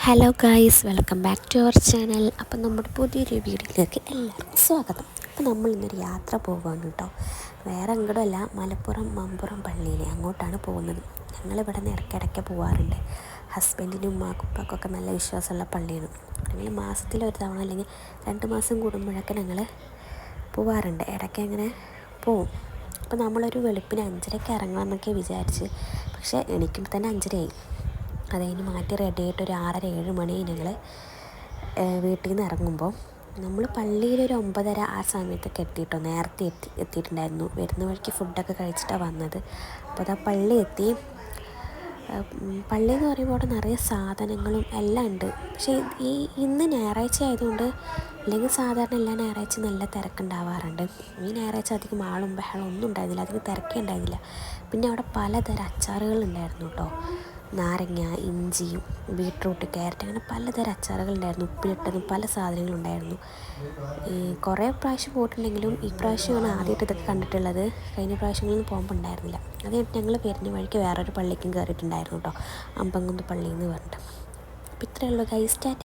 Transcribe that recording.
Hello guys, welcome back to our channel. അപ്പം നമ്മുടെ പുതിയൊരു വീഡിയോയിലേക്ക് എല്ലാവർക്കും സ്വാഗതം. അപ്പോൾ നമ്മൾ ഇന്നൊരു യാത്ര പോകുകയാണ് കേട്ടോ. വേറെ എങ്ങോട്ടും അല്ല, മലപ്പുറം മമ്പുറം പള്ളിയിൽ അങ്ങോട്ടാണ് പോകുന്നത്. ഞങ്ങളിവിടെ നിന്ന് ഇടയ്ക്കിടയ്ക്ക് പോകാറുണ്ട്. ഹസ്ബൻഡിനും ഉമ്മാക്കും ഉപ്പാക്കൊക്കെ നല്ല വിശ്വാസമുള്ള പള്ളിയാണ്. ഞങ്ങൾ മാസത്തിലൊരു തവണ അല്ലെങ്കിൽ 2 മാസം കൂടുമ്പോഴൊക്കെ ഞങ്ങൾ പോകാറുണ്ട്. ഇടയ്ക്ക് അങ്ങനെ പോവും. അപ്പോൾ നമ്മളൊരു വെളുപ്പിന് 5:30 ഇറങ്ങാമെന്നൊക്കെ വിചാരിച്ച്, പക്ഷേ എണീക്കുമ്പോൾ തന്നെ 5:30 അത് കഴിഞ്ഞ് മാറ്റി റെഡിയായിട്ട് ഒരു 6:30-7 മണി ഞങ്ങൾ വീട്ടിൽ നിന്ന് ഇറങ്ങുമ്പോൾ നമ്മൾ പള്ളിയിലൊരു 9:30 ആ സമയത്തൊക്കെ എത്തിയിട്ടോ. നേരത്തെ എത്തിയിട്ടുണ്ടായിരുന്നു. വരുന്ന വഴിക്ക് ഫുഡൊക്കെ കഴിച്ചിട്ടാണ് വന്നത്. അപ്പോൾ അതാ പള്ളി എത്തി. പള്ളി എന്ന് പറയുമ്പോൾ അവിടെ നിറയെ സാധനങ്ങളും എല്ലാം ഉണ്ട്. പക്ഷേ ഇന്ന് ഞായറാഴ്ച ആയതുകൊണ്ട്, അല്ലെങ്കിൽ സാധാരണ എല്ലാ ഞായറാഴ്ച നല്ല തിരക്കുണ്ടാവാറുണ്ട്. ഈ ഞായറാഴ്ച അധികം ആളും ബഹളം ഒന്നും ഉണ്ടായിരുന്നില്ല, അധികം തിരക്കേ ഉണ്ടായിരുന്നില്ല. പിന്നെ അവിടെ പലതരം അച്ചാറുകൾ ഉണ്ടായിരുന്നു കേട്ടോ. നാരങ്ങ, ഇഞ്ചി, ബീട്രൂട്ട്, ക്യാരറ്റ്, അങ്ങനെ പലതരം അച്ചാറുകളുണ്ടായിരുന്നു. ഉപ്പിലിട്ടതും പല സാധനങ്ങളുണ്ടായിരുന്നു. കുറേ പ്രാവശ്യം പോയിട്ടുണ്ടെങ്കിലും ഈ പ്രാവശ്യമാണ് ആദ്യമായിട്ട് ഇതൊക്കെ കണ്ടിട്ടുള്ളത്. കഴിഞ്ഞ പ്രാവശ്യങ്ങളിൽ പോകുമ്പോൾ ഉണ്ടായിരുന്നില്ല. അത് ഞങ്ങൾ വരുന്ന വഴിക്ക് വേറൊരു പള്ളിക്കും കയറിയിട്ടുണ്ടായിരുന്നു കേട്ടോ, അമ്പങ്കുന്ന് പള്ളി എന്ന് പറഞ്ഞിട്ട്. അപ്പോൾ ഇത്രയേ ഉള്ളൂ ഗൈസ്.